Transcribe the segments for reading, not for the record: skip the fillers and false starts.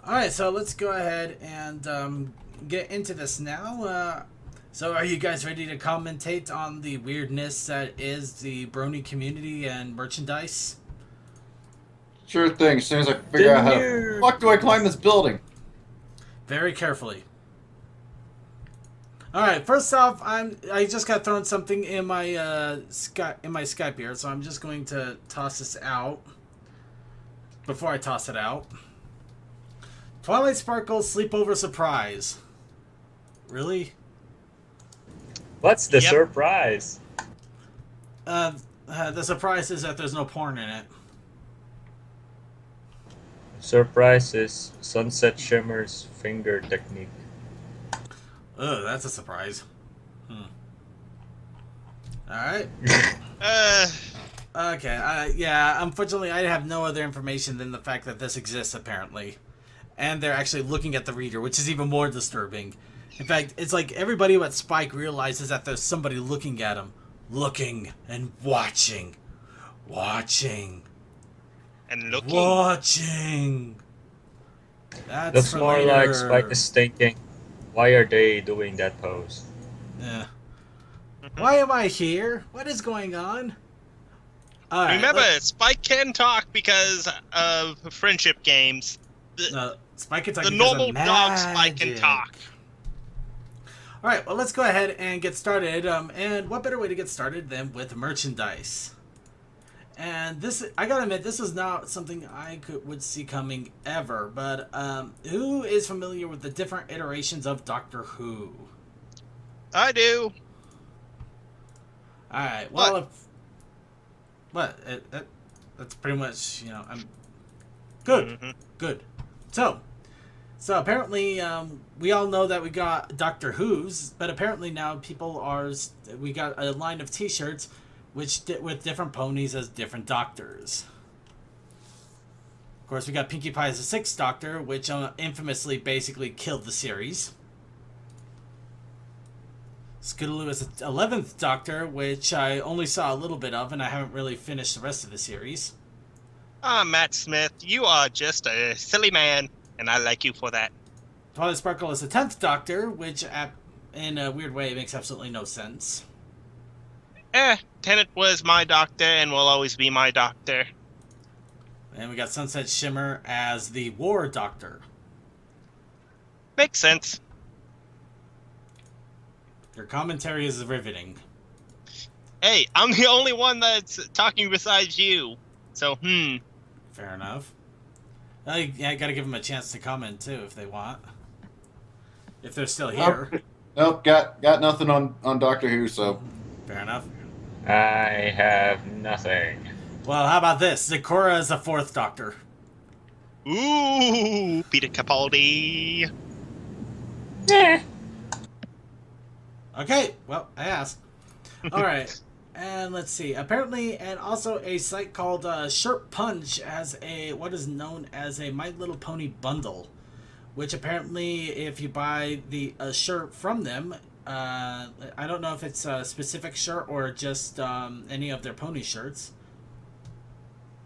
Alright, so let's go ahead and get into this now. So are you guys ready to commentate on the weirdness that is the Brony community and merchandise? Sure thing. As soon as I The figure out how the news. fuck do I climb this building? Very carefully. Alright, first off, I just got thrown something in my Skype here, so I'm just going to toss this out. Before I toss it out. Twilight Sparkle sleepover surprise. Really? What's the Yep. surprise? The surprise is that there's no porn in it. Surprise is Sunset Shimmer's finger technique. Oh, that's a surprise. Alright. Uh, Okay, yeah, unfortunately I have no other information than the fact that this exists, apparently. And they're actually looking at the reader, which is even more disturbing. In fact, it's like everybody at Spike realizes that there's somebody looking at them. Looking and watching. Watching. and looking. Watching. That's for more later. like Spike is thinking, why are they doing that pose? Yeah. Why am I here? What is going on? Alright, Remember, Spike can talk because of friendship games. Spike can talk The because of normal dog Spike can magic. talk. Alright, well, let's go ahead and get started. And what better way to get started than with merchandise? And this, I gotta admit, this is not something I would see coming ever. But who is familiar with the different iterations of Doctor Who? I do. Alright, well, What? if... What? That's pretty much, I'm... Good. Mhm. Good. So apparently, we all know that we got Doctor Who's, but apparently now we got a line of T-shirts, with different ponies as different doctors. Of course, we got Pinkie Pie as the Sixth Doctor, which infamously basically killed the series. Scootaloo as the 11th Doctor, which I only saw a little bit of, and I haven't really finished the rest of the series. Matt Smith, you are just a silly man, and I like you for that. Twilight Sparkle is the 10th Doctor, which in a weird way makes absolutely no sense. Tennant was my doctor and will always be my doctor. And we got Sunset Shimmer as the War Doctor. Makes sense. Your commentary is riveting. Hey, I'm the only one that's talking besides you. So, Fair enough. I gotta give them a chance to comment too if they want. If they're still here. Nope, got nothing on Doctor Who, so Fair enough. I have nothing. Well, how about this? Zecora is the 4th Doctor. Ooh, Peter Capaldi. Okay, well, I asked. Alright, and let's see. Apparently, and also a site called Shirt Punch has what is known as a My Little Pony bundle. Which apparently, if you buy a shirt from them, I don't know if it's a specific shirt or just any of their pony shirts.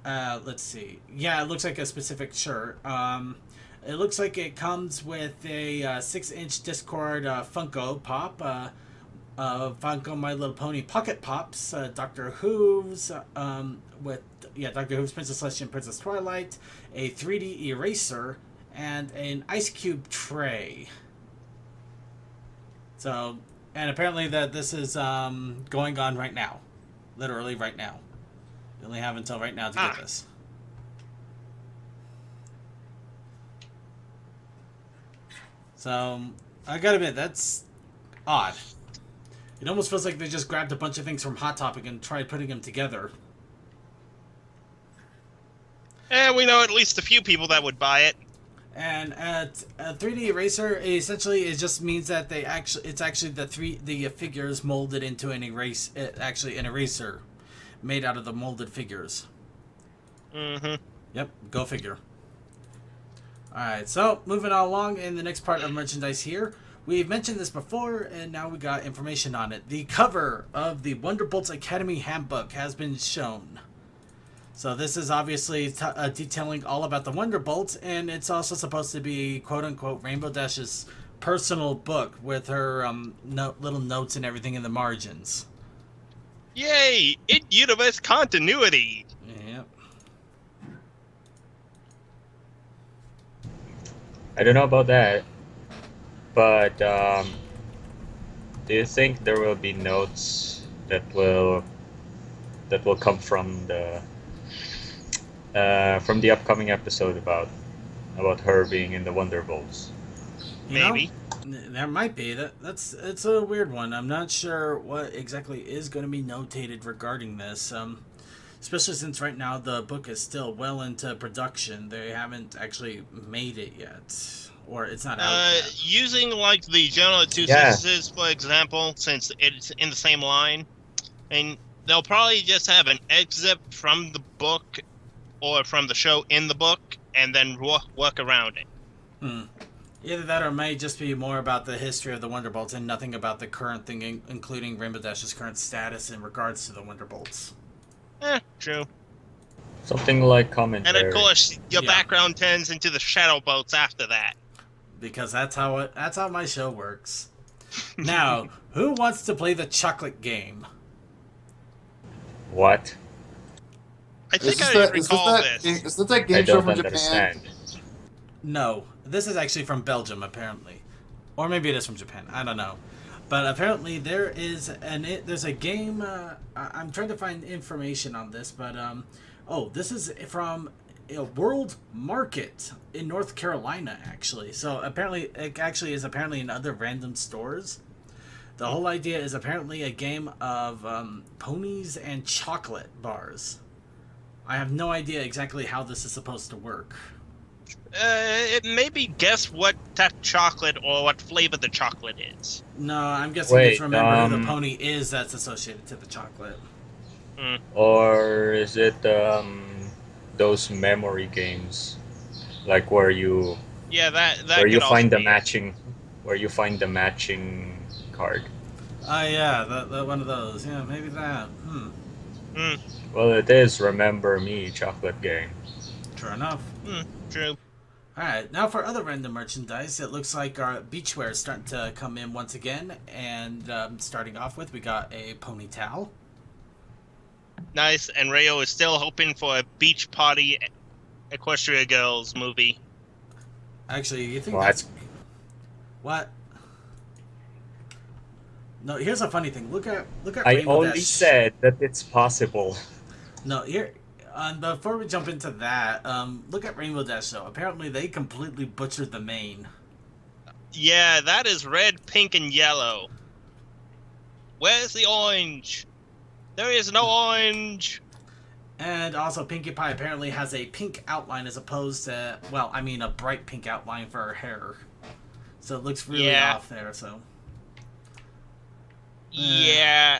Let's see. Yeah, it looks like a specific shirt. It looks like it comes with a 6-inch Discord Funko Pop, Funko My Little Pony Pocket Pops, Doctor Who's, Doctor Who's Princess Celestia and Princess Twilight, a 3D eraser, and an ice cube tray. So, and apparently this is going on right now. Literally right now. You only have until right now to get this. So, I gotta admit, that's odd. It almost feels like they just grabbed a bunch of things from Hot Topic and tried putting them together. And we know at least a few people that would buy it. And a 3D eraser essentially it just means that it's actually the figures molded into an eraser made out of the molded figures. Mm-hmm. Yep, go figure. Alright, so moving on along in the next part of merchandise here. We've mentioned this before, and now we got information on it. The cover of the Wonderbolts Academy Handbook has been shown. So this is obviously detailing all about the Wonderbolt, and it's also supposed to be quote unquote Rainbow Dash's personal book with her little notes and everything in the margins. Yay! In-universe continuity! Yeah. I don't know about that, but do you think there will be notes that will come from the upcoming episode about her being in the Wonderbolts? Maybe. There might be. It's a weird one. I'm not sure what exactly is going to be notated regarding this. Especially since right now the book is still well into production. They haven't actually made it yet, or it's not out yet. Using like the Journal of Two Yeah. Sisters, for example, since it's in the same line, and they'll probably just have an excerpt from the book or from the show in the book, and then work around it. Either that, or it may just be more about the history of the Wonderbolts and nothing about the current thing, including Rainbow Dash's current status in regards to the Wonderbolts. True. Something like And commentary. of course, your Yeah. background turns into the shadow boats after that. Because that's how my show works. Now, who wants to play the chocolate game? What? I think I recall this. Is this that I game show don't from Japan? understand. No, this is actually from Belgium, apparently, or maybe it is from Japan. I don't know, but apparently there's a game. I'm trying to find information on this, but this is from a World Market in North Carolina, actually. So apparently, it actually is apparently in other random stores. The whole idea is apparently a game of ponies and chocolate bars. I have no idea exactly how this is supposed to work. It maybe guess what type of chocolate or what flavor the chocolate is. No, I'm guessing it's Wait, remember who the pony is that's associated to the chocolate. Or is it those memory games, like where you that where you could find also the be matching, card? Yeah, that one of those. Yeah, maybe that. it. Well, it is Remember Me chocolate game. True enough. True. Alright, now for other random merchandise, it looks like our beachwear is starting to come in once again. And starting off with, we got a pony towel. Nice, and Rayo is still hoping for a beach party Equestria Girls movie. Actually, you think What? that's... What? No, here's a funny thing. Look at I Rainbow only Dash. said that it's possible. No, here. Before we jump into that, look at Rainbow Dash though. Apparently, they completely butchered the mane. Yeah, that is red, pink, and yellow. Where's the orange? There is no orange. And also, Pinkie Pie apparently has a pink outline as opposed to, well, I mean, a bright pink outline for her hair. So it looks really off there. So. Yeah.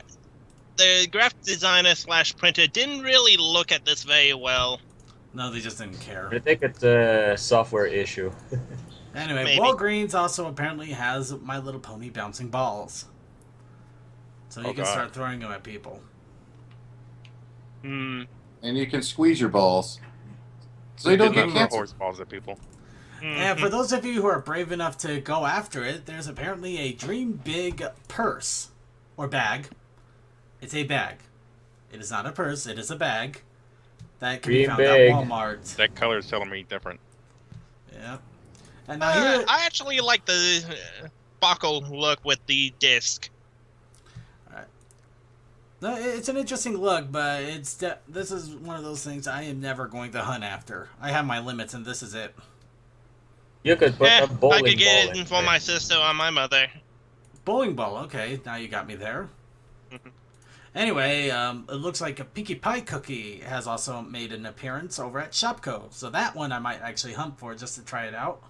The graphic designer / printer didn't really look at this very well. No, they just didn't care. I think it's a software issue. Anyway, Maybe. Walgreens also apparently has My Little Pony bouncing balls. So you can God. start throwing them at people. And you can squeeze your balls, so you They don't did get not throw cancer. horse balls at people. And for those of you who are brave enough to go after it, there's apparently a Dream Big purse or bag. It's a bag. It is not a purse. It is a bag that can be Dream found Big. at Walmart. That color is telling me different. Yeah. And now here, I actually like the buckle look with the disc. no, it's an interesting look, but this is one of those things I am never going to hunt after. I have my limits, and this is it. You could put a I bowling could get ball it in for there. my sister or my mother. Bowling ball. Okay, now you got me there. Anyway, it looks like a Pinkie Pie cookie has also made an appearance over at Shopko. So that one I might actually hunt for just to try it out.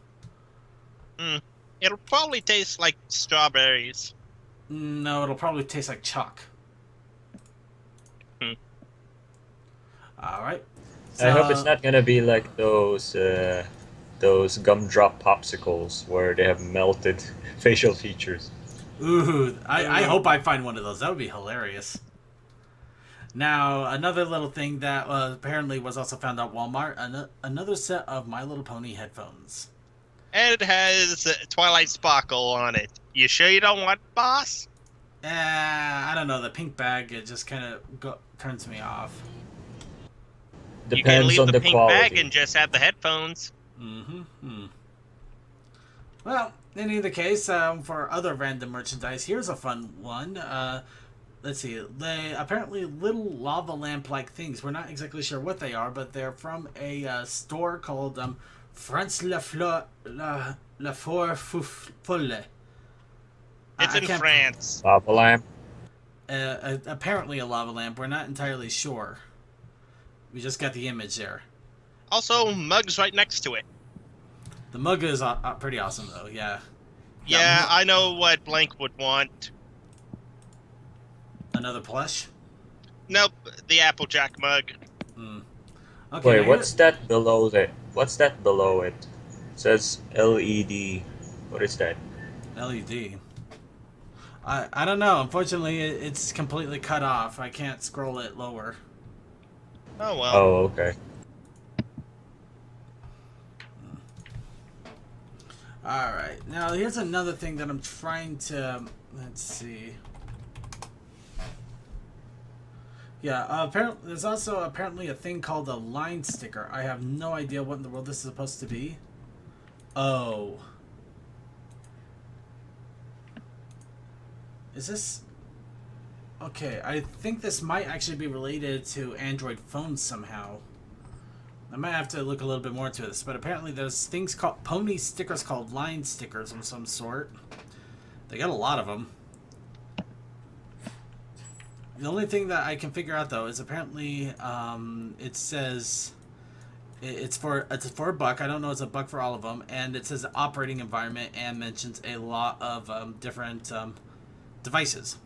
It'll probably taste like strawberries. No, it'll probably taste like chalk. All right. I hope it's not gonna be like those gumdrop popsicles where they have melted facial features. Ooh, I hope I find one of those. That would be hilarious. Now, another little thing that apparently was also found at Walmart, another set of My Little Pony headphones. And it has Twilight Sparkle on it. You sure you don't want boss? I don't know, the pink bag, it just kind of turns me off. You can Depends leave on the the pink quality. bag and just have the headphones. Well, in either case, for other random merchandise, here's a fun one. Let's see. They apparently little lava lamp-like things. We're not exactly sure what they are, but they're from a store called France La Four Folle. It's in France. Lava lamp. Apparently a lava lamp. We're not entirely sure. We just got the image there. Also, mugs right next to it. The mug is pretty awesome, though. Yeah. Yeah, I know what Blank would want. Another plush. Nope, the Applejack mug. Okay. Wait, what's that below it? What's that below it? It says LED. What is that? LED. I don't know. Unfortunately, it's completely cut off. I can't scroll it lower. Oh well. Oh, okay. Alright, now here's another thing that I'm trying to... Let's see. Yeah, apparently there's also apparently a thing called a line sticker. I have no idea what in the world this is supposed to be. Oh. Is this... Okay, I think this might actually be related to Android phones somehow. I might have to look a little bit more into this, but apparently there's things called pony stickers called line stickers of some sort. They got a lot of them. The only thing that I can figure out though is apparently it says it's for $1. I don't know, it's $1 for all of them, and it says operating environment and mentions a lot of different devices.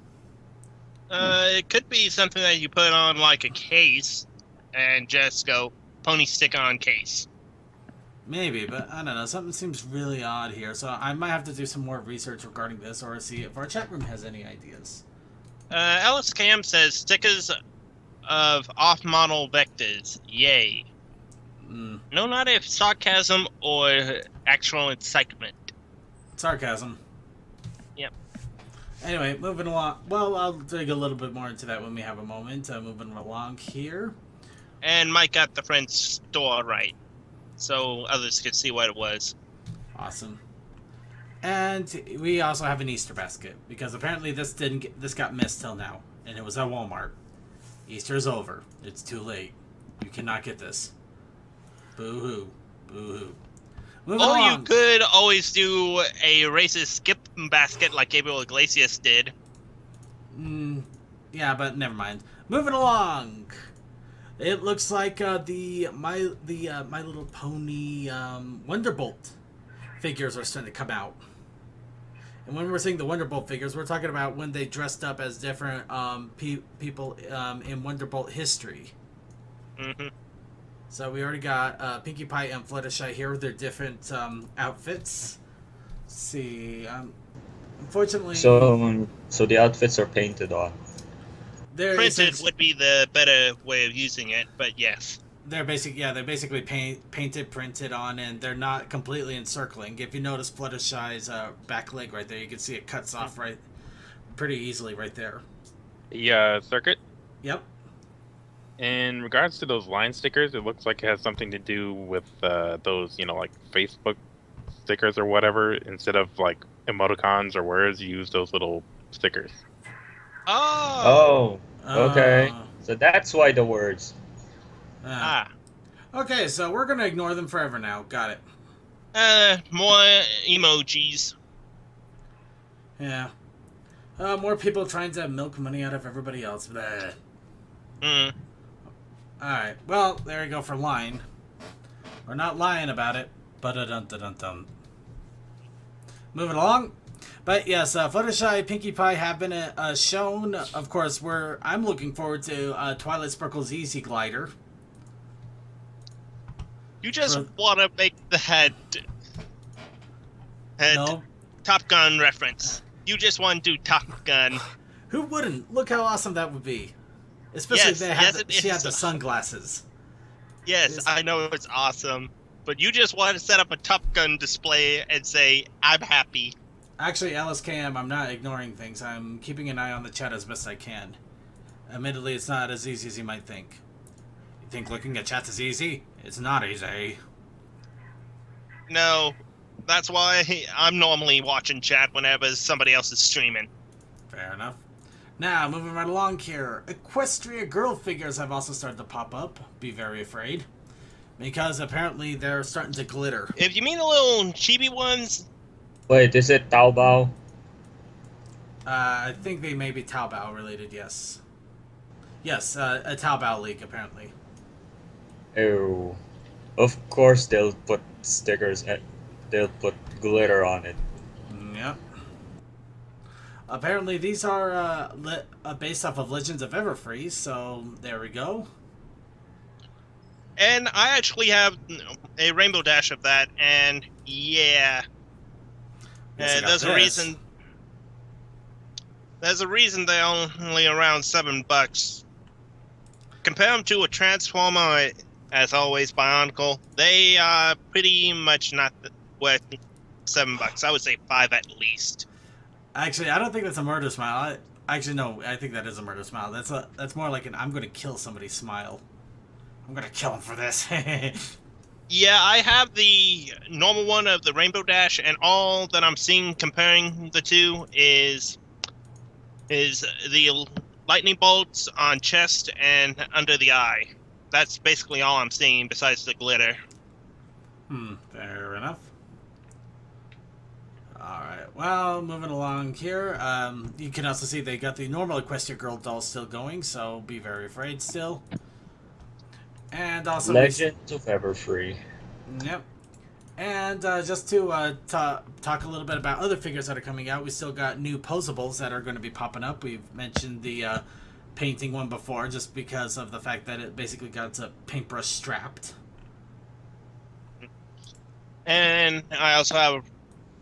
It could be something that you put on like a case and just go pony stick on case. Maybe, but I don't know. Something seems really odd here, so I might have to do some more research regarding this, or see if our chat room has any ideas. Alice Cam says stickers of off-model vectors. Yay. No, not if sarcasm or actual incitement. Sarcasm. Yep. Anyway, moving along. Well, I'll dig a little bit more into that when we have a moment. Moving along here. And Mike got the French store right, so others could see what it was. Awesome. And we also have an Easter basket, because apparently this got missed till now, and it was at Walmart. Easter's over. It's too late. You cannot get this. Boo-hoo. Boo-hoo. Moving Or along. you could always do a racist skip basket like Gabriel Iglesias did. Yeah, but never mind. Moving along. It looks like the My Little Pony Wonderbolt figures are starting to come out. And when we're saying the Wonderbolt figures, we're talking about when they dressed up as different people in Wonderbolt history. Mm-hmm. So we already got Pinkie Pie and Fluttershy here with their different outfits. Let's see. Unfortunately... So the outfits are painted on. Printed would be the better way of using it, but yes. They're basically painted, printed on, and they're not completely encircling. If you notice Fluttershy's back leg right there, you can see it cuts off right pretty easily right there. The circuit. Yep. In regards to those line stickers, it looks like it has something to do with those, like Facebook stickers or whatever. Instead of like emoticons or words, you use those little stickers. Oh. Okay. So that's why the words. Okay, so we're gonna ignore them forever now. Got it. More emojis. Yeah. More people trying to milk money out of everybody else. Bleh. Alright, well, there you go for line. We're not lying about it. Ba-da-dun-dun-dun-dun. Moving along. But yes, Fluttershy, Pinkie Pie have been shown. Of course, I'm looking forward to Twilight Sparkle's Easy Glider. You just want to make the head No. Top Gun reference. You just want to do Top Gun. Who wouldn't? Look how awesome that would be. Especially Yes, if they had yes, it she had is. the sunglasses. Yes, Yes. I know it's awesome, but you just want to set up a Top Gun display and say, "I'm happy." Actually, LSKM, I'm not ignoring things. I'm keeping an eye on the chat as best I can. Admittedly, it's not as easy as you might think. You think looking at chats is easy? It's not easy. No, that's why I'm normally watching chat whenever somebody else is streaming. Fair enough. Now, moving right along here. Equestria girl figures have also started to pop up. Be very afraid. Because apparently they're starting to glitter. If you mean the little chibi ones, Wait, is it Taobao? I think they may be Taobao related, yes. Yes, a Taobao leak, apparently. Oh, of course they'll put stickers. They'll put glitter on it. Yep. Apparently these are based off of Legends of Everfree, so there we go. and I actually have a Rainbow Dash of that, and yeah, Yes, I got there's a this. reason. There's a reason they're only around $7. Compare them to a Transformer, as always, Bionicle. They are pretty much not worth $7. I would say 5 at least. Actually, I don't think that's a murder smile. Actually, no, I think that is a murder smile. That's more like an I'm going to kill somebody smile. I'm going to kill him for this. Yeah, I have the normal one of the Rainbow Dash, and all that I'm seeing comparing the two is the lightning bolts on chest and under the eye. That's basically all I'm seeing besides the glitter. Fair enough. Alright, well, moving along here. You can also see they got the normal Equestria Girl doll still going, so be very afraid still. And also... Legends of Everfree. Yep. And just to talk a little bit about other figures that are coming out, we still got new posables that are going to be popping up. We've mentioned the painting one before, just because of the fact that it basically got a paintbrush strapped. And I also have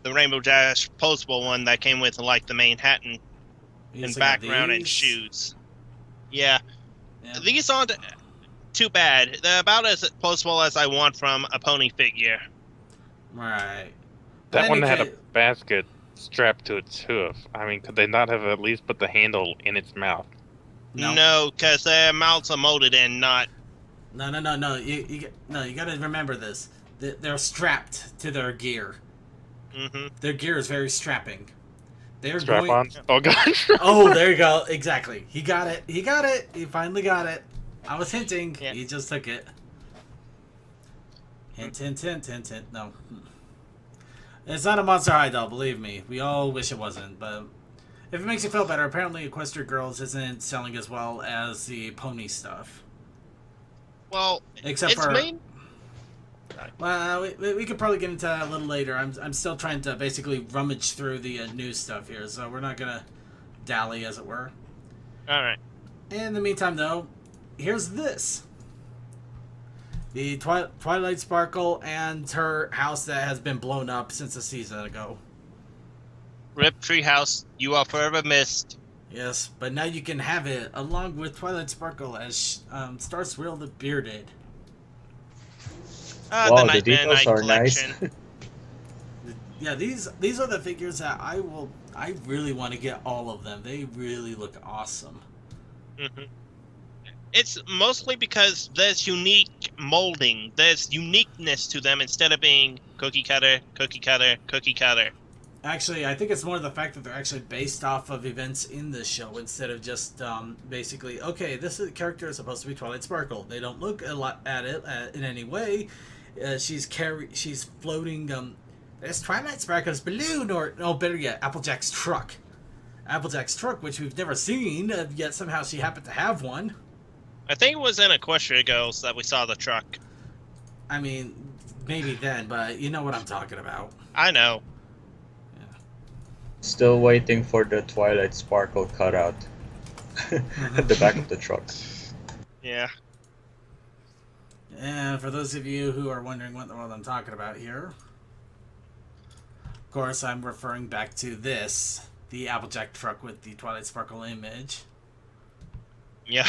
the Rainbow Dash posable one that came with like the main hat and background and shoes. Yeah. These aren't too bad. They're about as posable as I want from a pony figure. Right. That one had a basket strapped to its hoof. I mean, could they not have at least put the handle in its mouth? No, because their mouths are molded in, not... No. You got to remember this. They're strapped to their gear. Mm-hmm. Their gear is very strapping. They're Strap-ons? Oh, gosh. Oh, there you go. Exactly. He got it. He finally got it. I was hinting. Yeah. He just took it. Hint. No. It's not a Monster High doll, believe me. We all wish it wasn't, but if it makes you feel better, apparently Equestria Girls isn't selling as well as the pony stuff. Well, except for... Well, we could probably get into that a little later. I'm still trying to basically rummage through the news stuff here, so we're not going to dally, as it were. Alright. In the meantime, though, here's this. The Twilight Sparkle and her house that has been blown up since a season ago. Rip Treehouse, you are forever missed. Yes, but now you can have it along with Twilight Sparkle as Star Swirl the Bearded. Wow, the details are nice. Yeah, these are the figures that I really want to get all of them. They really look awesome. Mm-hmm. It's mostly because there's unique molding. There's uniqueness to them instead of being cookie cutter, cookie cutter, cookie cutter. Actually, I think it's more the fact that they're actually based off of events in the show instead of just basically, okay, this character is supposed to be Twilight Sparkle. They don't look a lot at it in any way. She's floating. There's Twilight Sparkle's balloon, or no, better yet, Applejack's truck. Applejack's truck, which we've never seen, yet somehow she happened to have one. I think it was in Equestria Girls that we saw the truck. I mean, maybe then, but you know what I'm talking about. I know. Yeah. Still waiting for the Twilight Sparkle cutout at the back of the truck. Yeah. And for those of you who are wondering what in the world I'm talking about here, of course, I'm referring back to this, the Applejack truck with the Twilight Sparkle image. Yeah.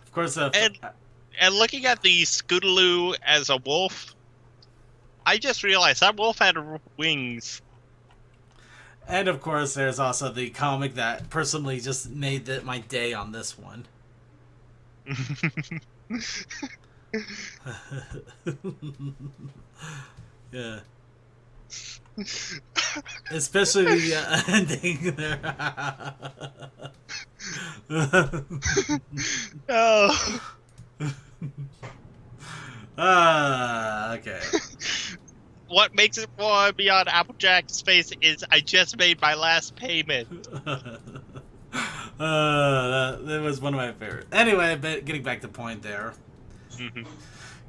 Of course, And looking at the Scootaloo as a wolf, I just realized that wolf had wings. and of course, there's also the comic that personally just made my day on this one. Yeah. Especially the ending there. Oh. Okay. What makes it more beyond Applejack's face is I just made my last payment. That was one of my favorites. Anyway, but getting back to point there.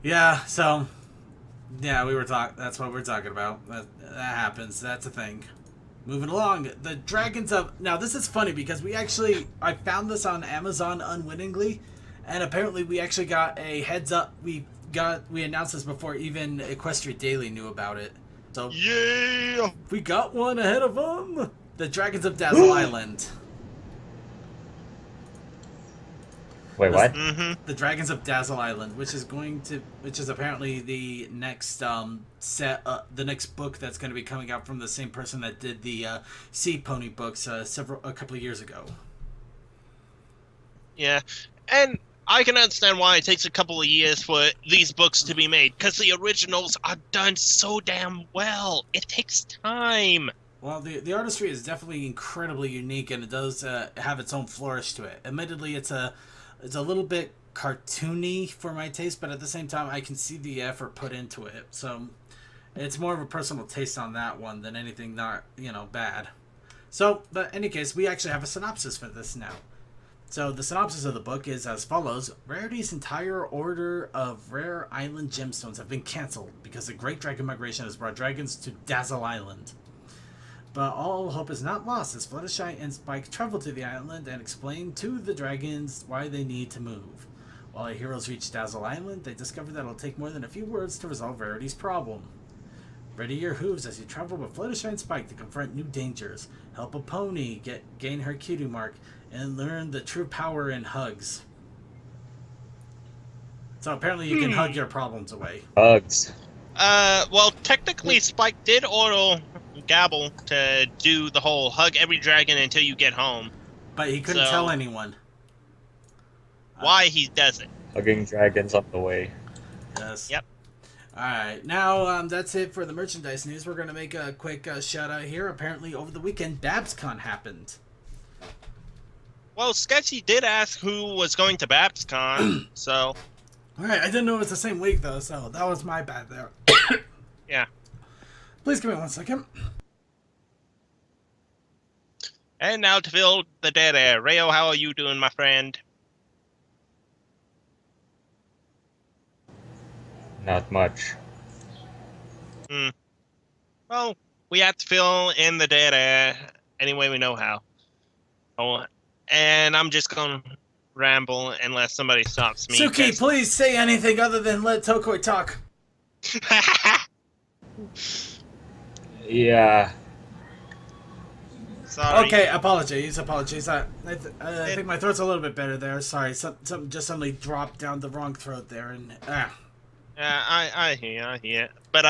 Yeah, so yeah, that's what we're talking about. That happens. That's a thing. Moving along, the Dragons of... Now, this is funny because I found this on Amazon unwittingly, and apparently we actually got a heads up. We announced this before even Equestria Daily knew about it. So Yeah! we got one ahead of them. The Dragons of Dazzle Island. Wait, what? The Dragons of Dazzle Island, which is apparently the next the next book that's going to be coming out from the same person that did the Sea Pony books a couple of years ago. Yeah, and I can understand why it takes a couple of years for these books to be made, because the originals are done so damn well. It takes time. Well, the artistry is definitely incredibly unique, and it does have its own flourish to it. Admittedly, it's a little bit cartoony for my taste, but at the same time, I can see the effort put into it. So it's more of a personal taste on that one than anything not, bad. So, but in any case, we actually have a synopsis for this now. So the synopsis of the book is as follows. Rarity's entire order of rare island gemstones have been cancelled because the Great Dragon Migration has brought dragons to Dazzle Island. But all hope is not lost as Fluttershy and Spike travel to the island and explain to the dragons why they need to move. While our heroes reach Dazzle Island, they discover that it'll take more than a few words to resolve Rarity's problem. Ready your hooves as you travel with Fluttershy and Spike to confront new dangers, help a pony gain her cutie mark, and learn the true power in hugs. So apparently you can hug your problems away. Hugs. Well, technically Spike did order Gabble to do the whole hug every dragon until you get home. But he couldn't tell anyone. Why he doesn't. Hugging dragons up the way. Yes. Yep. Alright, now that's it for the merchandise news. We're going to make a quick shout out here. Apparently over the weekend, BabsCon happened. Well, Sketchy did ask who was going to BabsCon, so... Alright, I didn't know it was the same week though, so that was my bad there. Yeah. Please give me 1 second. And now to fill the dead air. Rayo, how are you doing, my friend? Not much. Well, we have to fill in the dead air any way we know how. Oh, and I'm just going to ramble unless somebody stops me. Suki, please say anything other than let Tokoi talk. Yeah. Sorry. Okay, apologies. I think my throat's a little bit better there. Sorry, something just suddenly dropped down the wrong throat there, and Yeah, I hear. But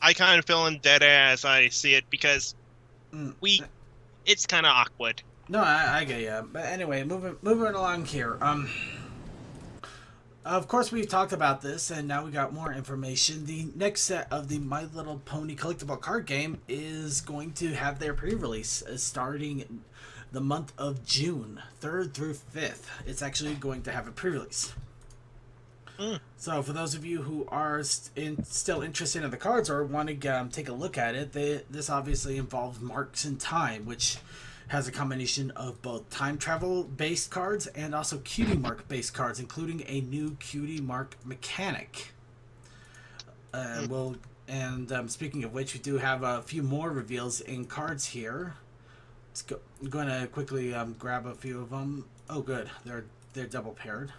I kind of feel in dead air as I see it because it's kind of awkward. No, I get you. But anyway, moving along here. Of course, we've talked about this, and now we got more information. The next set of the My Little Pony collectible card game is going to have their pre-release starting the month of June, 3rd through 5th. It's actually going to have a pre-release. So for those of you who are still interested in the cards or want to take a look at it, this obviously involves Marks in Time, which has a combination of both time travel based cards and also cutie mark based cards, including a new cutie mark mechanic. Speaking of which, we do have a few more reveals in cards here. I'm going to quickly grab a few of them. Oh, good, they're double paired.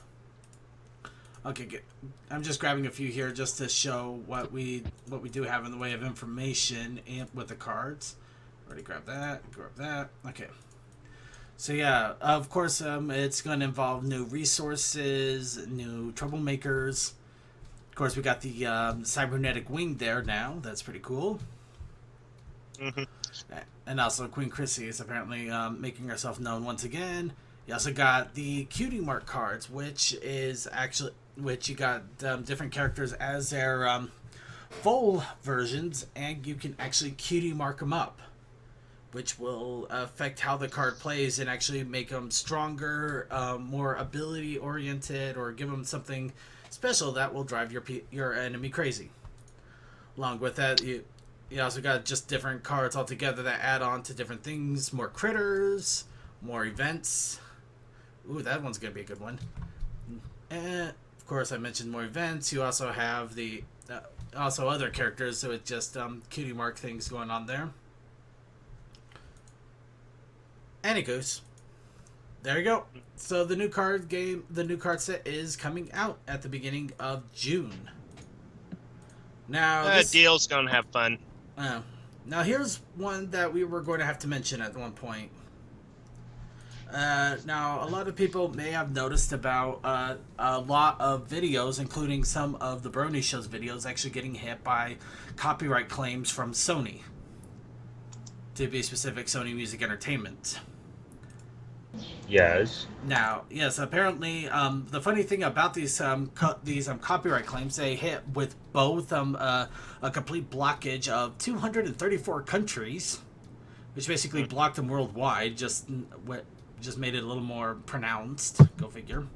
Okay, good. I'm just grabbing a few here just to show what we do have in the way of information with the cards. Already grab that. Grab that. Okay. So yeah, of course, it's going to involve new resources, new troublemakers. Of course, we got the cybernetic wing there now. That's pretty cool. Hmm. And also, Queen Chrissy is apparently making herself known once again. You also got the Cutie Mark cards, which you got different characters as their full versions, and you can actually Cutie Mark them up, which will affect how the card plays and actually make them stronger, more ability oriented, or give them something special that will drive your enemy crazy. Along with that, you also got just different cards altogether that add on to different things, more critters, more events. Ooh, that one's gonna be a good one. And of course, I mentioned more events. You also have the also other characters, so it's just cutie mark things going on there. Anywho's, there you go. So the new card set is coming out at the beginning of June. Now this Deal's gonna have fun. Now here's one that we were going to have to mention at one point. Now a lot of people may have noticed about a lot of videos, including some of the Brony Show's videos, actually getting hit by copyright claims from Sony. To be specific, Sony Music Entertainment. Yes. Now, yes, apparently, the funny thing about these copyright claims, they hit with both a complete blockage of 234 countries, which basically blocked them worldwide. Just made it a little more pronounced. Go figure.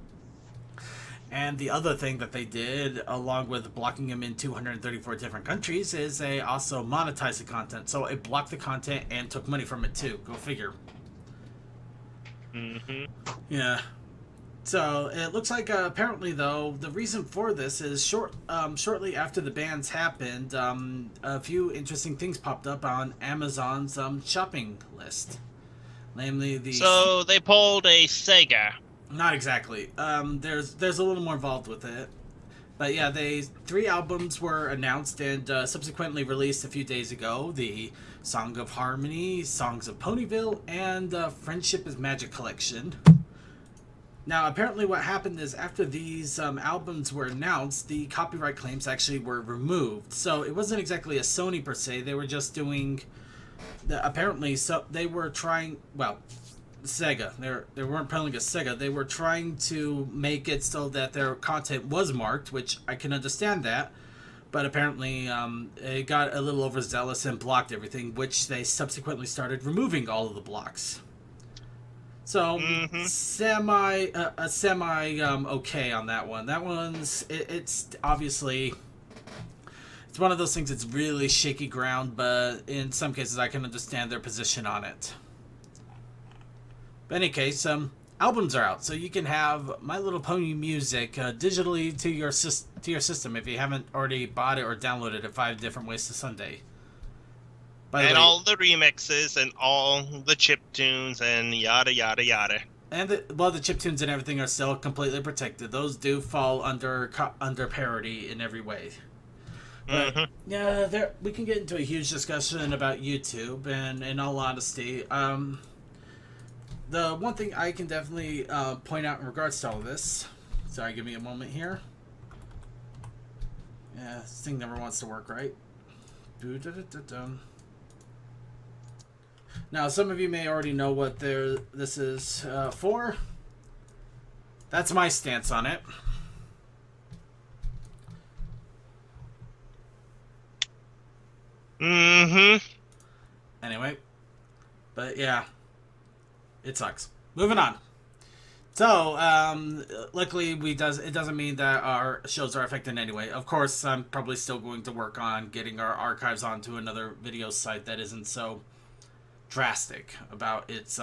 And the other thing that they did, along with blocking them in 234 different countries, is they also monetized the content. So it blocked the content and took money from it too. Go figure. Mm-hmm. Yeah. So it looks like apparently though the reason for this is shortly after the bans happened, a few interesting things popped up on Amazon's shopping list, namely the. So they pulled a Sega. Not exactly. There's a little more involved with it, but yeah, 3 albums were announced and subsequently released a few days ago. The Song of Harmony, Songs of Ponyville, and Friendship is Magic collection. Now, apparently what happened is after these albums were announced, the copyright claims actually were removed. So it wasn't exactly a Sony per se. They were just doing... they were trying... Well, Sega. They weren't pulling a Sega. They were trying to make it so that their content was marked, which I can understand that. But apparently, it got a little overzealous and blocked everything, which they subsequently started removing all of the blocks. So, semi okay on that one. That one's, it's obviously, it's one of those things that's really shaky ground, but in some cases I can understand their position on it. But in any case, albums are out, so you can have My Little Pony music digitally to your system if you haven't already bought it or downloaded it 5 different ways to Sunday. And all the remixes and all the chip tunes and yada yada yada. And the chiptunes and everything are still completely protected. Those do fall under parody in every way. But, yeah, we can get into a huge discussion about YouTube, and in all honesty, the one thing I can definitely point out in regards to all of this... Sorry, give me a moment here. Yeah, this thing never wants to work, right? Now, some of you may already know what this is for. That's my stance on it. Anyway. But, yeah. It sucks. Moving on. So, luckily, it doesn't mean that our shows are affected in any way. Of course, I'm probably still going to work on getting our archives onto another video site that isn't so drastic about its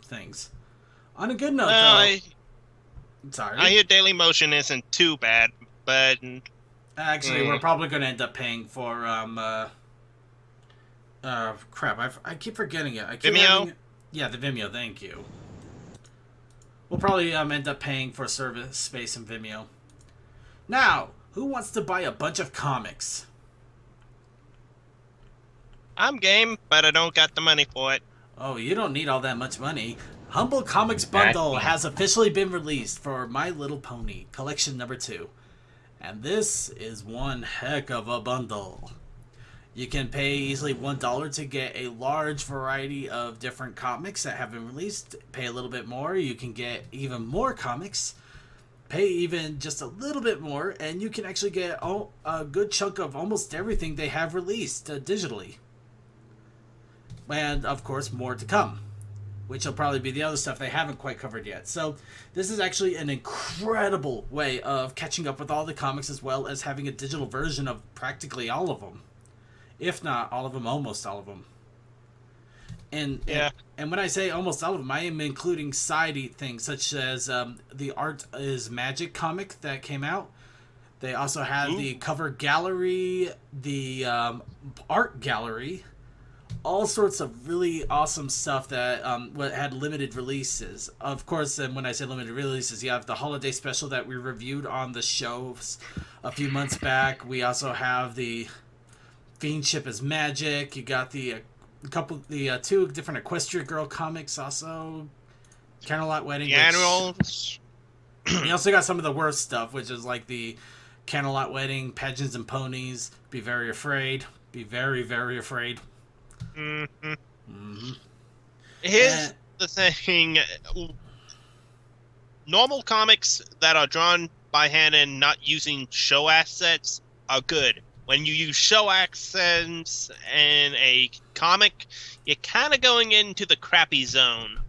things. On a good note, sorry. I hear Dailymotion isn't too bad, but actually, we're probably going to end up paying for crap. I keep forgetting it. Vimeo. Yeah, the Vimeo. Thank you. We'll probably end up paying for service space in Vimeo. Now, who wants to buy a bunch of comics? I'm game, but I don't got the money for it. Oh, you don't need all that much money. Humble Comics That Bundle means- has officially been released for My Little Pony Collection Number 2. And this is one heck of a bundle. You can pay easily $1 to get a large variety of different comics that have been released. Pay a little bit more, you can get even more comics. Pay even just a little bit more, and you can actually get a good chunk of almost everything they have released digitally. And, of course, more to come, which will probably be the other stuff they haven't quite covered yet. So this is actually an incredible way of catching up with all the comics, as well as having a digital version of practically all of them. If not all of them, almost all of them. Yeah. And when I say almost all of them, I am including side things such as the Art is Magic comic that came out. They also have the cover gallery, the art gallery, all sorts of really awesome stuff that had limited releases. Of course, and when I say limited releases, you have the holiday special that we reviewed on the shows a few months back. We also have the Fiendship is Magic. You got the two different Equestria Girl comics also. Candlelight Wedding. The annuals. You also got some of the worst stuff, which is like the Candlelight Wedding, Pigeons and Ponies, Be Very Afraid. Be very, very afraid. Mm-hmm. Mm-hmm. Here's the thing. Normal comics that are drawn by hand and not using show assets are good. When you use show accents in a comic, you're kind of going into the crappy zone.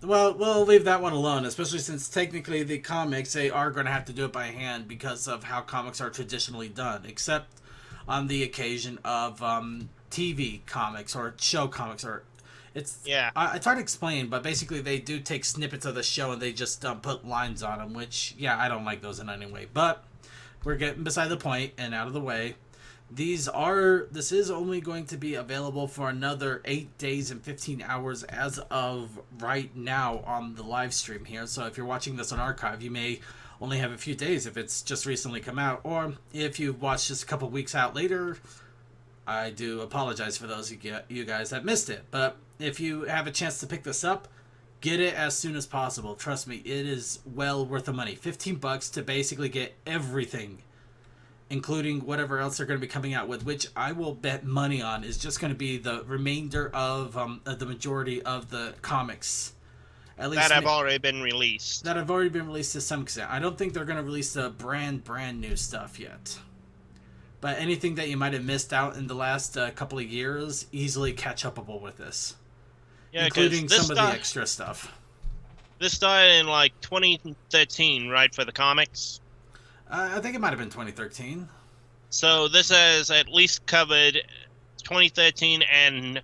Well, we'll leave that one alone, especially since technically the comics, they are going to have to do it by hand because of how comics are traditionally done, except on the occasion of TV comics or show comics. It's hard to explain, but basically they do take snippets of the show and they just put lines on them, which, I don't like those in any way. But we're getting beside the point and out of the way. This is only going to be available for another 8 days and 15 hours as of right now on the live stream here. So if you're watching this on archive, you may only have a few days if it's just recently come out. Or if you've watched just a couple weeks out later, I do apologize for those you guys that missed it. But if you have a chance to pick this up, get it as soon as possible. Trust me, it is well worth the money. $15 to basically get everything, including whatever else they're going to be coming out with, which I will bet money on is just going to be the remainder of the majority of the comics. At least that have already been released. That have already been released to some extent. I don't think they're going to release the brand new stuff yet. But anything that you might have missed out in the last couple of years, easily catch upable with this. Yeah, including some of the extra stuff. This started in like 2013, right, for the comics? I think it might have been 2013. So this has at least covered 2013 and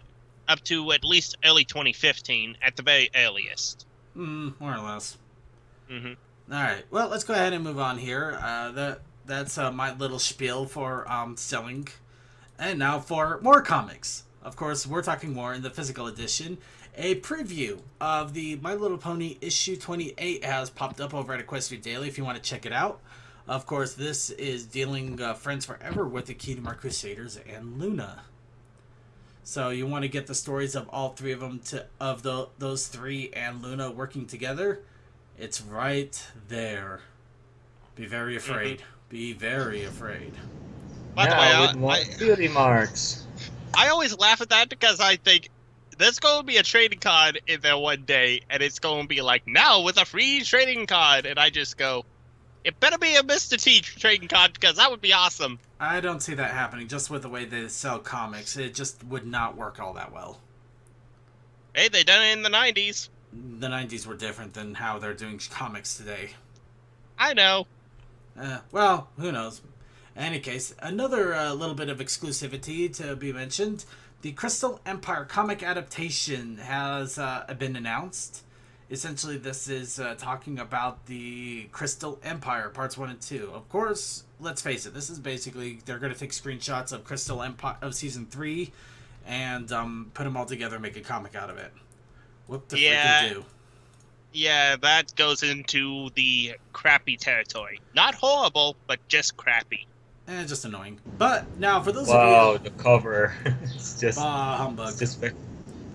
up to at least early 2015 at the very earliest. More or less. Mm-hmm. All right. Well, let's go ahead and move on here. That's my little spiel for selling. And now for more comics. Of course, we're talking more in the physical edition. A preview of the My Little Pony issue 28 has popped up over at Equestria Daily if you want to check it out. Of course, this is dealing Friends Forever with the Kingdom Hearts Crusaders and Luna. So you want to get the stories of all three of them, those three and Luna working together. It's right there. Be very afraid. Mm-hmm. Be very afraid. By the way, with more beauty marks. I always laugh at that because I think there's going to be a trading card in there one day, and it's going to be like, now with a free trading card, and I just go, it better be a Mr. T trading card because that would be awesome. I don't see that happening just with the way they sell comics. It just would not work all that well. Hey, they done it in the 90s. The 90s were different than how they're doing comics today. I know. Well, who knows. In any case, another little bit of exclusivity to be mentioned. The Crystal Empire comic adaptation has been announced. Essentially, this is talking about the Crystal Empire, parts 1 and 2. Of course, let's face it, this is basically, they're going to take screenshots of Crystal Empire of Season 3 and put them all together and make a comic out of it. What the freaking do? Yeah, that goes into the crappy territory. Not horrible, but just crappy. Just annoying. But now, for those Wow, of you... the cover. Humbug. It's just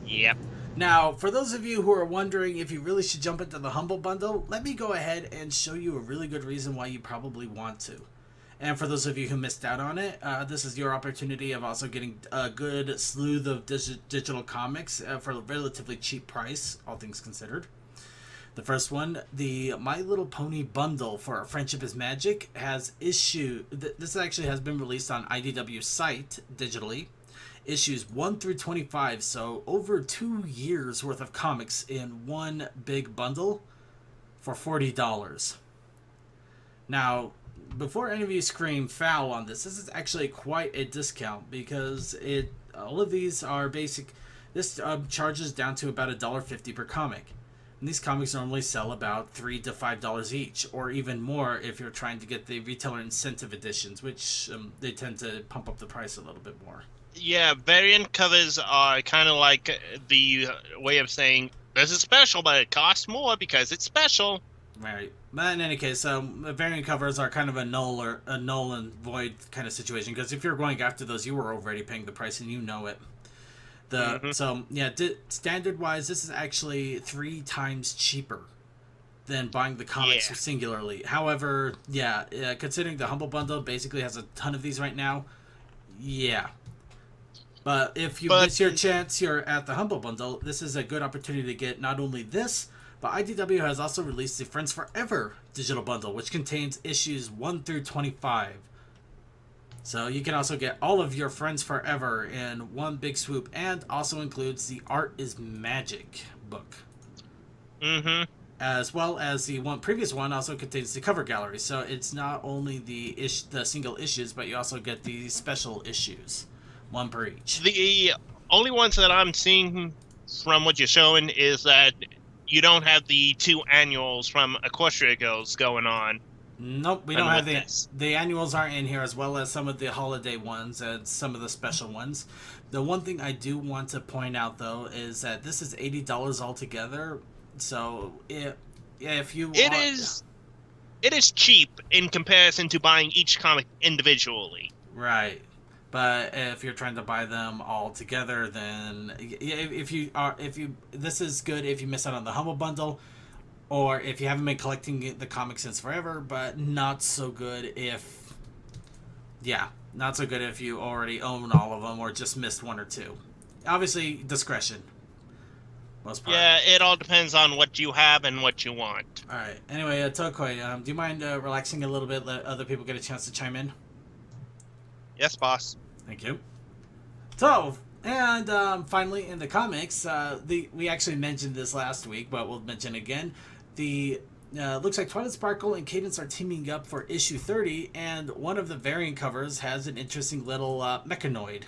Yep. Now, for those of you who are wondering if you really should jump into the Humble Bundle, let me go ahead and show you a really good reason why you probably want to. And for those of you who missed out on it, this is your opportunity of also getting a good slew of digital comics for a relatively cheap price, all things considered. The first one, the My Little Pony bundle for Friendship is Magic, has this actually has been released on IDW's site digitally. Issues 1 through 25, so over 2 years worth of comics in one big bundle for $40. Now, before any of you scream foul on this is actually quite a discount because all of these are basic. This charges down to about $1.50 per comic. And these comics normally sell about $3 to $5 each, or even more if you're trying to get the retailer incentive editions, which they tend to pump up the price a little bit more. Yeah, variant covers are kind of like the way of saying this is special, but it costs more because it's special. Right. But in any case, variant covers are kind of a null and void kind of situation because if you're going after those, you were already paying the price and you know it. So yeah, standard wise, this is actually 3 times cheaper than buying the comics singularly. However, considering the Humble Bundle basically has a ton of these right now, yeah. But if you miss your chance, you're at the Humble Bundle, this is a good opportunity to get not only this, but IDW has also released the Friends Forever digital bundle, which contains issues 1 through 25. So you can also get all of your Friends Forever in one big swoop, and also includes the Art is Magic book. Mm-hmm. As well as the previous one also contains the cover gallery. So it's not only the single issues, but you also get the special issues. 1 per each. The only ones that I'm seeing from what you're showing is that you don't have the 2 annuals from Equestria Girls going on. Nope, we don't have the annuals aren't in here, as well as some of the holiday ones and some of the special ones. The one thing I do want to point out, though, is that this is $80 altogether. So if you it is cheap in comparison to buying each comic individually. Right. But if you're trying to buy them all together, then this is good if you miss out on the Humble Bundle, or if you haven't been collecting the comics since forever. But not so good if you already own all of them or just missed 1 or 2. Obviously, discretion. Most part. Yeah, it all depends on what you have and what you want. All right. Anyway, Tokoi, do you mind relaxing a little bit? Let other people get a chance to chime in. Yes, boss. Thank you. So, and finally, in the comics, we actually mentioned this last week, but we'll mention again. Looks like Twilight Sparkle and Cadence are teaming up for issue 30, and one of the variant covers has an interesting little mechanoid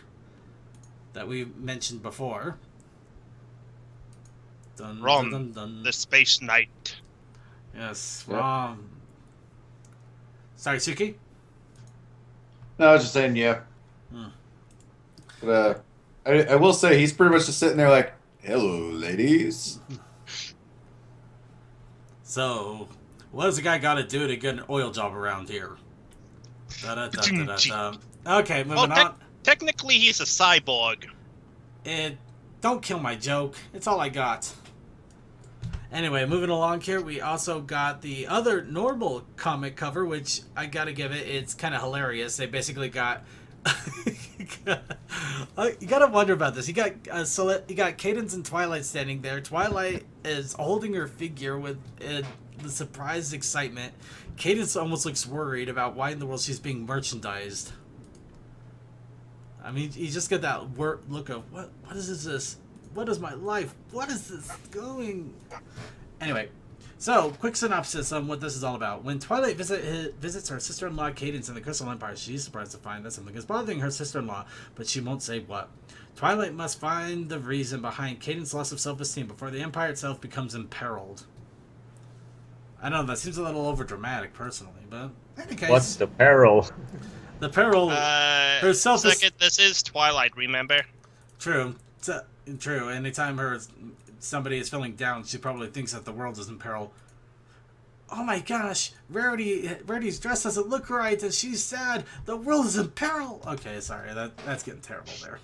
that we mentioned before. Dun, Ron, dun, dun, dun. the Space Knight. Yes, Yep. Ron. Sorry, Suki? No, I was just saying, yeah. But I will say he's pretty much just sitting there like, "Hello, ladies." So, what does a guy got to do to get an oil job around here? Da-da-da-da-da-da. Okay, moving on. Technically, he's a cyborg. Don't kill my joke. It's all I got. Anyway, moving along here, we also got the other normal comic cover, which I gotta give it's kind of hilarious. They basically got... you gotta wonder about this. You got Cadence and Twilight standing there. Twilight is holding her figure with the surprised excitement. Cadence almost looks worried about why in the world she's being merchandised. I mean, you just get that look of, what is this? What is my life? What is this going? Anyway, so quick synopsis on what this is all about. When Twilight visits her sister-in-law Cadence in the Crystal Empire, she's surprised to find that something is bothering her sister-in-law, but she won't say what. Twilight must find the reason behind Cadence's loss of self-esteem before the Empire itself becomes imperiled. I know, that seems a little overdramatic, personally, but in any case... What's the peril? The peril... her Second, this is Twilight, remember? True. True. Anytime somebody is feeling down, she probably thinks that the world is in peril. Oh my gosh, Rarity's dress doesn't look right, and she's sad. The world is in peril. Okay, sorry, that's getting terrible there.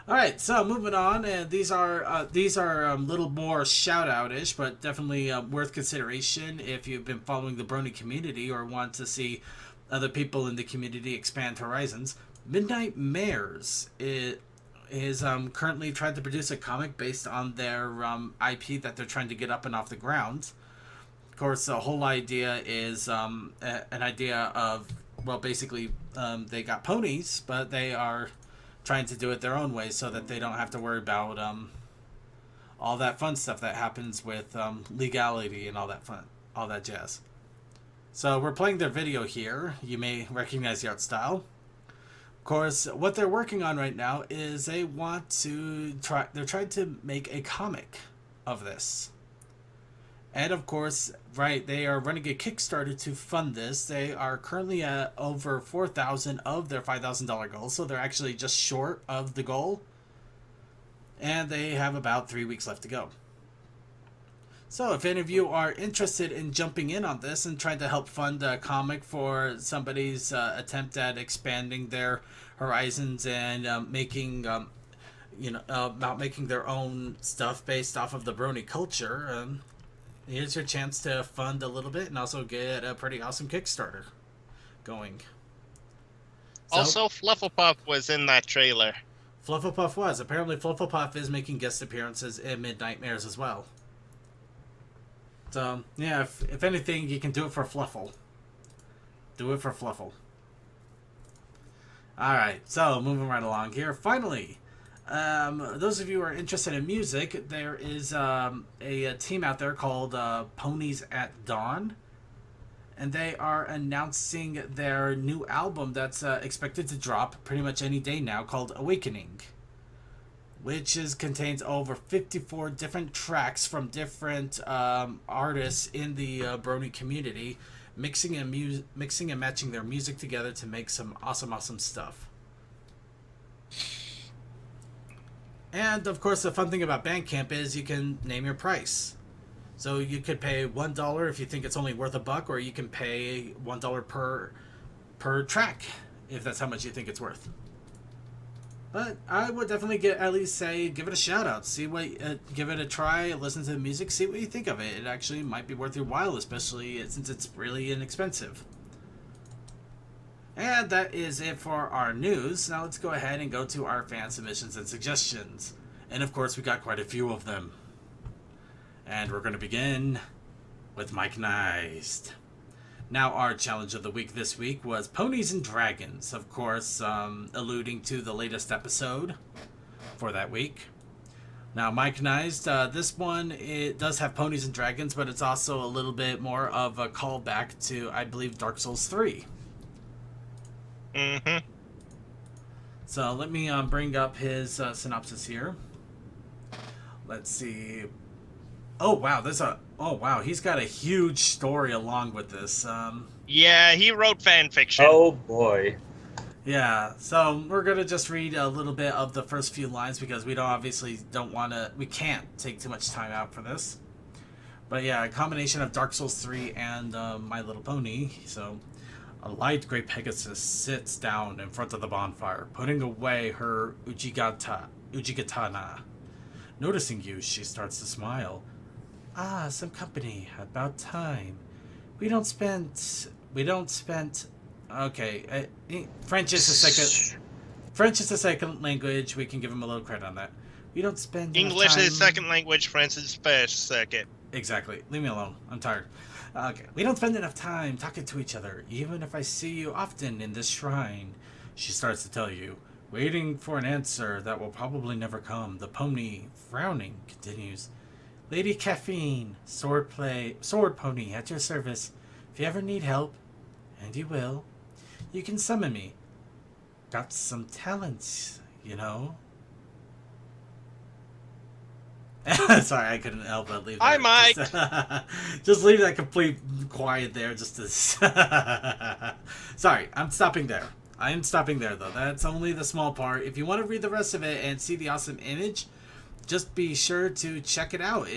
All right, so moving on, and these are a little more shout-out-ish, but definitely worth consideration if you've been following the Brony community or want to see other people in the community expand horizons. Midnight Mares is currently trying to produce a comic based on their IP that they're trying to get up and off the ground. Of course, the whole idea is an idea of, well, basically they got ponies, but they are trying to do it their own way so that they don't have to worry about all that fun stuff that happens with legality and all that jazz. So we're playing their video here. You may recognize the art style. Of course, what they're working on right now is they're trying to make a comic of this. And of course, right, they are running a Kickstarter to fund this. They are currently at over 4,000 of their $5,000 goal, so they're actually just short of the goal. And they have about 3 weeks left to go. So if any of you are interested in jumping in on this and trying to help fund a comic for somebody's attempt at expanding their horizons and making their own stuff based off of the Brony culture, here's your chance to fund a little bit and also get a pretty awesome Kickstarter going. So, Also, Flufflepuff was in that trailer. Flufflepuff was. Apparently Flufflepuff is making guest appearances in Midnight Mares as well. So, yeah, if anything, you can do it for Fluffle. Do it for Fluffle. Alright, so moving right along here. Finally, those of you who are interested in music, there is a team out there called Ponies at Dawn. And they are announcing their new album that's expected to drop pretty much any day now, called Awakening. Which contains over 54 different tracks from different artists in the Brony community, mixing and matching their music together to make some awesome stuff. And of course, the fun thing about Bandcamp is you can name your price. So you could pay $1 if you think it's only worth $1, or you can pay $1 per track if that's how much you think it's worth. But I would definitely give it a shout out, give it a try, listen to the music, see what you think of it. It actually might be worth your while, especially since it's really inexpensive. And that is it for our news. Now let's go ahead and go to our fan submissions and suggestions. And of course, we got quite a few of them. And we're going to begin with Mike-nized. Now, our challenge of the week this week was Ponies and Dragons, of course, alluding to the latest episode for that week. Now, Mike-nized, this one, it does have Ponies and Dragons, but it's also a little bit more of a callback to, I believe, Dark Souls 3. Mm-hmm. So, let me bring up his synopsis here. Let's see. Oh wow, he's got a huge story along with this. Yeah, he wrote fan fiction. Oh boy. Yeah, so we're gonna just read a little bit of the first few lines because we can't take too much time out for this. But yeah, a combination of Dark Souls 3 and My Little Pony. So, a light gray Pegasus sits down in front of the bonfire, putting away her ujigatana. Noticing you, she starts to smile. Ah, some company. About time. We don't spend. Okay, French is a second language. We can give him a little credit on that. We don't spend English time... is second language. French is first second. Exactly. Leave me alone. I'm tired. Okay. We don't spend enough time talking to each other, even if I see you often in this shrine. She starts to tell you, waiting for an answer that will probably never come. The pony, frowning, continues. Lady Caffeine, sword pony at your service. If you ever need help, and you will, you can summon me. Got some talents, you know. Sorry, I couldn't help but leave that. Hi, Mike! Just leave that complete quiet there. Sorry, I'm stopping there. I am stopping there, though. That's only the small part. If you want to read the rest of it and see the awesome image, just be sure to check it out.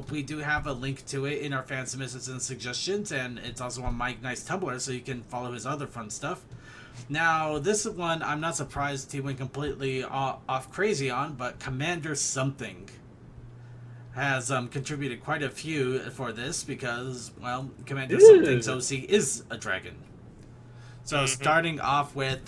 We do have a link to it in our fan submissions and suggestions, and it's also on Mike Nice Tumblr, so you can follow his other fun stuff. Now, this one I'm not surprised he went completely off crazy on, but Commander Something has contributed quite a few for this because, well, Commander Something's OC is a dragon. So starting off with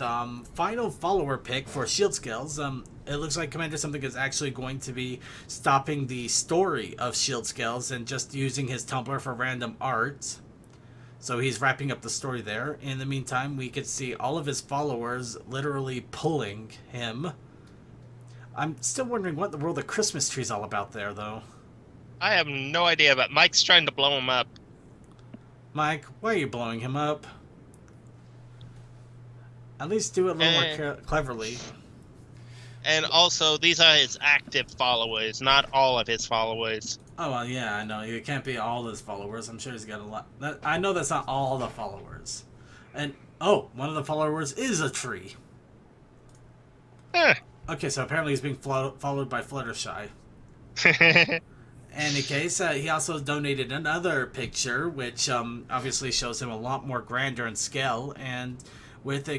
final follower pick for Shield Scales, it looks like Commander Something is actually going to be stopping the story of Shield Scales and just using his Tumblr for random art. So he's wrapping up the story there. In the meantime, we could see all of his followers literally pulling him. I'm still wondering what in the world the Christmas tree's all about there, though. I have no idea, but Mike's trying to blow him up. Mike, why are you blowing him up? At least do it a little more cleverly. And also, these are his active followers, not all of his followers. Oh, well, yeah, I know. It can't be all his followers. I'm sure he's got a lot. I know that's not all the followers. And, oh, one of the followers is a tree. Huh. Okay, so apparently he's being followed by Fluttershy. In any case, he also donated another picture, which obviously shows him a lot more grander in scale, and with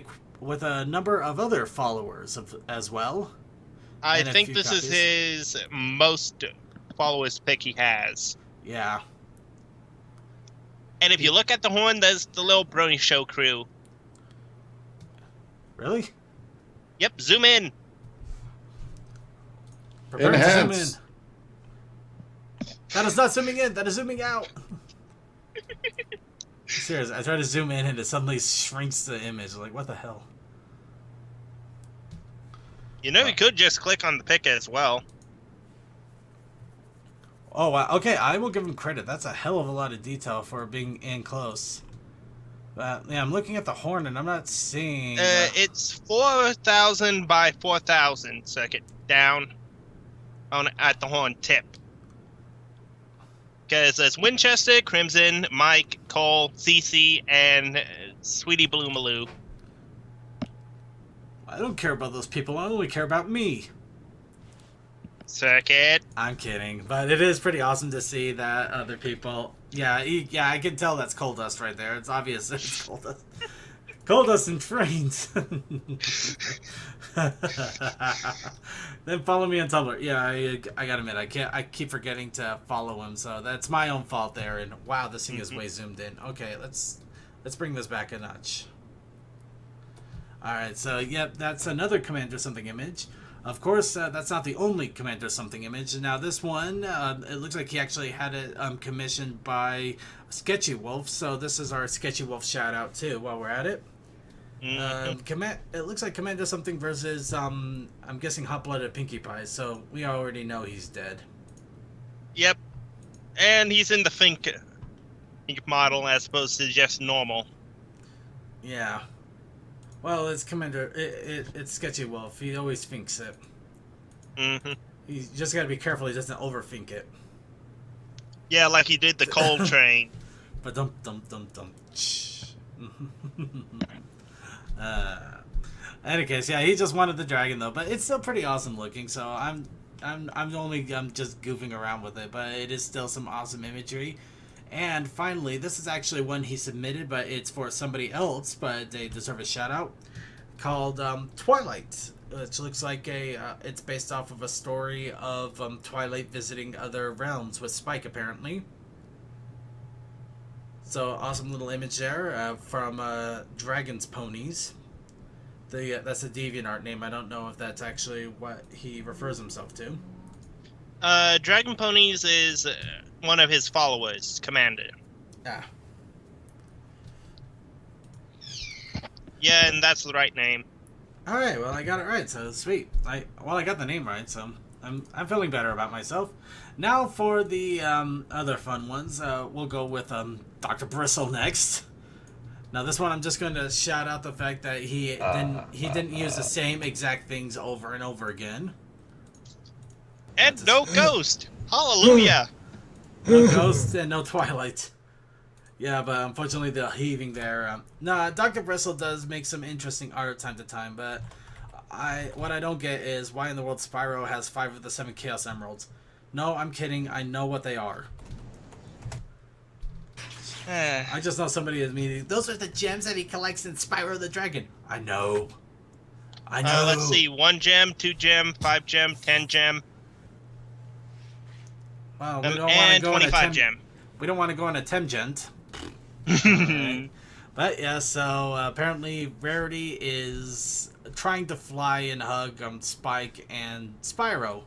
a number of other followers as well. I think this is his most followers pick he has. Yeah. And if you look at the horn, there's the little Brony show crew. Really? Yep, zoom in. Prepare to zoom in. Enhance. That is not zooming in, that is zooming out. Seriously, I try to zoom in and it suddenly shrinks the image. Like, what the hell? You know, you could just click on the pick as well. Oh, wow. Okay, I will give him credit. That's a hell of a lot of detail for being in close. But, yeah, I'm looking at the horn and I'm not seeing... It's 4,000 by 4,000 circuit down at the horn tip. Because there's Winchester, Crimson, Mike, Cole, CC, and Sweetie Blue Maloo. I don't care about those people. I only care about me. Circuit. I'm kidding. But it is pretty awesome to see that other people... Yeah, I can tell that's Coal Dust right there. It's obvious it's Coal Dust. Coal Dust and trains. Then follow me on Tumblr. Yeah, I gotta admit, I keep forgetting to follow him, so that's my own fault there. And wow, this thing is way zoomed in. Okay, let's bring this back a notch. Alright, so yep, that's another Commander Something image. Of course, that's not the only Commander Something image. Now this one, it looks like he actually had it commissioned by Sketchy Wolf, so this is our Sketchy Wolf shout out too while we're at it. It looks like Commander Something versus, I'm guessing Hot-Blooded Pinkie Pie, so we already know he's dead. Yep. And he's in the Think model as opposed to just normal. Yeah. Well, it's Commander, it's Sketchy Wolf. He always thinks it. You just gotta be careful he doesn't overthink it. Yeah, like he did the coal train. But dum. Any case, yeah, he just wanted the dragon though, but it's still pretty awesome looking. So I'm just goofing around with it, but it is still some awesome imagery. And finally, this is actually one he submitted, but it's for somebody else, but they deserve a shout out. Called Twilight, which looks like it's based off of a story of Twilight visiting other realms with Spike, apparently. So awesome little image there from Dragon's Ponies. That's a DeviantArt name. I don't know if that's actually what he refers himself to. Dragon Ponies is one of his followers, Commander. Ah. Yeah, and that's the right name. All right. Well, I got it right. So sweet. I got the name right. So I'm feeling better about myself. Now for the other fun ones, we'll go with Dr. Bristle next. Now this one, I'm just going to shout out the fact that he didn't use the same exact things over and over again. And no ghost. Hallelujah. No ghost and no Twilight. Yeah, but unfortunately the heaving there. No, Dr. Bristle does make some interesting art time to time, but What I don't get is why in the world Spyro has 5 of the 7 Chaos Emeralds. No, I'm kidding. I know what they are. I just know somebody is meaning. Those are the gems that he collects in Spyro the Dragon. I know. I know. Let's see. 1 gem, 2 gem, 5 gem, 10 gem, Well, we don't want to and go on a 25 gem. We don't want to go on a tangent. Right. But yeah, so apparently Rarity is trying to fly and hug Spike and Spyro.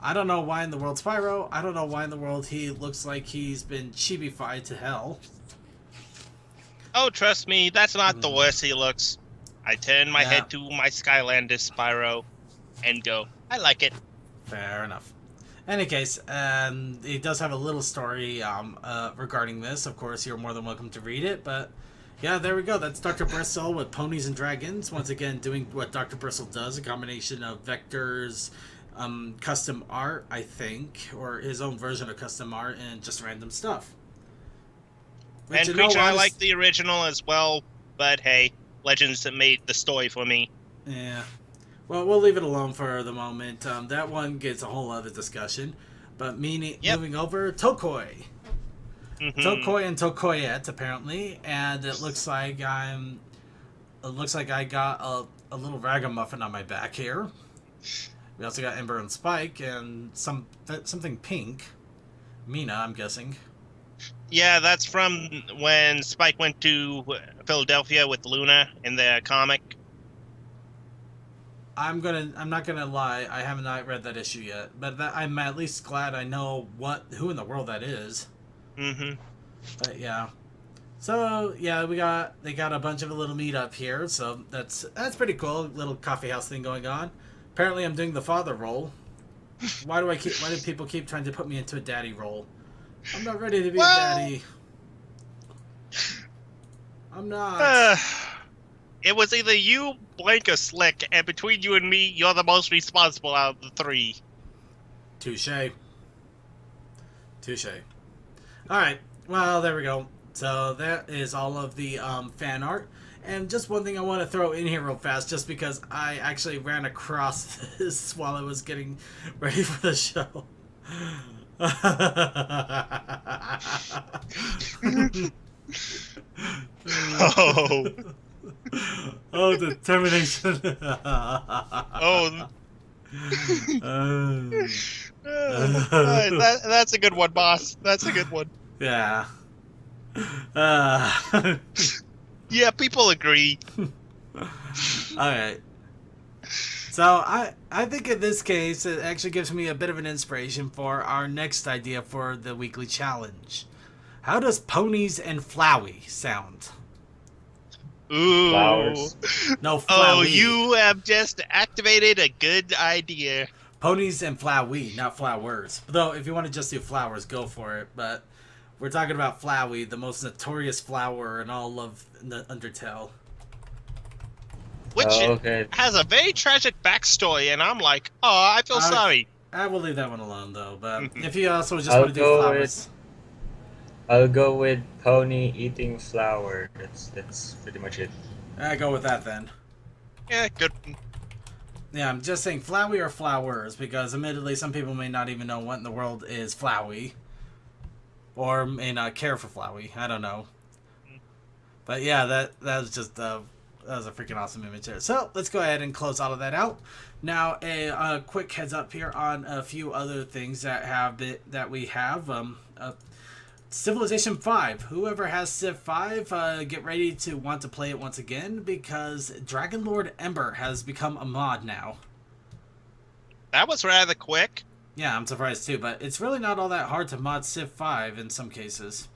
I don't know why in the world Spyro. I don't know why in the world he looks like he's been chibified to hell. Oh, trust me, that's not the worst he looks. I turn my head to my Skylanders Spyro and go, I like it. Fair enough. In any case, it does have a little story regarding this. Of course, you're more than welcome to read it, but yeah, there we go. That's Dr. Bristle with Ponies and Dragons. Once again, doing what Dr. Bristle does, a combination of vectors, custom art, I think, or his own version of custom art, and just random stuff. And Creature, I like the original as well, but hey, Legends that made the story for me. Yeah. Well, we'll leave it alone for the moment. That one gets a whole other discussion. But moving over, Tokoi. Mm-hmm. Tokoi and Tokoyette, apparently. And it looks like I got a little ragamuffin on my back here. We also got Ember and Spike and something pink. Mina, I'm guessing. Yeah, that's from when Spike went to Philadelphia with Luna in the comic. I'm not gonna lie, I have not read that issue yet, but I'm at least glad I know who in the world that is. Mm-hmm. But yeah, so yeah, they got a bunch of a little meetup here, so that's pretty cool. Little coffee house thing going on. Apparently, I'm doing the father role. Why do people keep trying to put me into a daddy role? I'm not ready to be a daddy. I'm not. It was either you, Blank, or Slick, and between you and me, you're the most responsible out of the 3. Touche. Alright, well, there we go. So that is all of the fan art. And just one thing I want to throw in here real fast, just because I actually ran across this while I was getting ready for the show. Oh, determination. That's a good one, boss. That's a good one. Yeah. Yeah, people agree. Alright. So, I think in this case, it actually gives me a bit of an inspiration for our next idea for the weekly challenge. How does Ponies and Flowey sound? Ooh. Flowers. No, Flowey. Oh, you have just activated a good idea. Ponies and Flowey, not flowers. Though, if you want to just do flowers, go for it. But we're talking about Flowey, the most notorious flower in all of the Undertale. Which has a very tragic backstory, and I'm like, oh, I feel sorry. I will leave that one alone, though. But if you also just want to do flowers... I'll go with pony eating flower. That's pretty much it. I go with that then. Yeah, good. Yeah, I'm just saying Flowey or flowers, because admittedly some people may not even know what in the world is Flowey. Or may not care for Flowey. I don't know. But yeah, that was just that was a freaking awesome image there. So let's go ahead and close all of that out. Now a quick heads up here on a few other things that we have. Civilization 5. Whoever has Civ 5, get ready to want to play it once again, because Dragon Lord Ember has become a mod now. That was rather quick. Yeah, I'm surprised too, but it's really not all that hard to mod Civ 5 in some cases.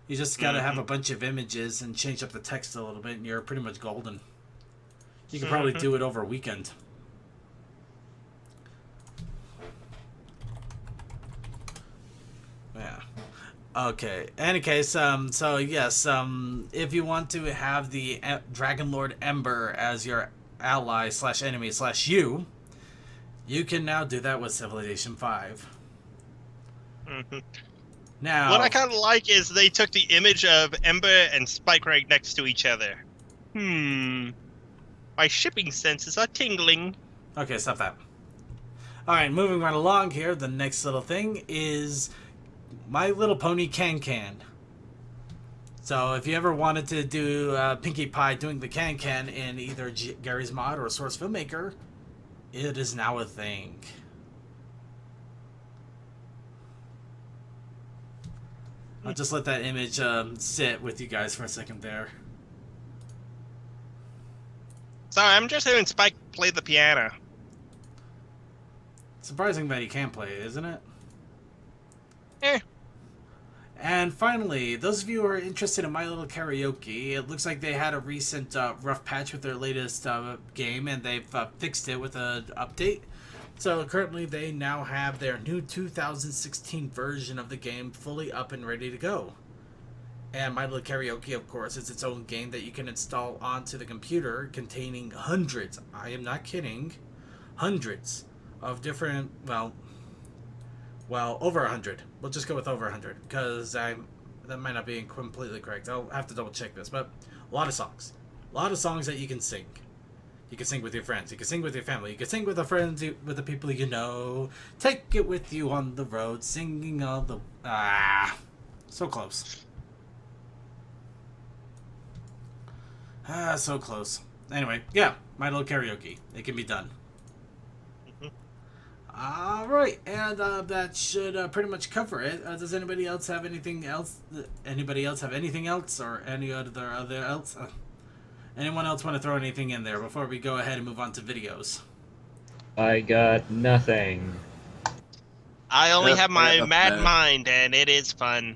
You just gotta have a bunch of images and change up the text a little bit, and you're pretty much golden. You can probably do it over a weekend. Yeah. Okay. Any case, so yes, if you want to have the Dragon Lord Ember as your ally / enemy / you can now do that with Civilization 5. Now, what I kind of like is they took the image of Ember and Spike right next to each other. My shipping senses are tingling. Okay, stop that. Alright, moving right along here, the next little thing is My Little Pony Can. So if you ever wanted to do Pinkie Pie doing the Can in either Gary's Mod or Source Filmmaker, it is now a thing. I'll just let that image sit with you guys for a second there. Sorry, I'm just hearing Spike play the piano. Surprising that he can play it, isn't it? Eh. And finally, those of you who are interested in My Little Karaoke, it looks like they had a recent rough patch with their latest game, and they've fixed it with an update. So currently they now have their new 2016 version of the game fully up and ready to go. And My Little Karaoke, of course, is its own game that you can install onto the computer, containing hundreds, I am not kidding, hundreds of different, well, over 100. We'll just go with over 100, because that might not be completely correct. I'll have to double check this, but a lot of songs. A lot of songs that you can sing. You can sing with your friends. You can sing with your family. You can sing with the friends, with the people you know. Take it with you on the road, singing all the... so close. So close. Anyway, yeah, My Little Karaoke. It can be done. Alright, and that should pretty much cover it. Does anybody else have anything else? Anybody else have anything else? Or any other else? Anyone else want to throw anything in there before we go ahead and move on to videos? I got nothing. I only Yep, have my yep, mad yep. mind, and it is fun.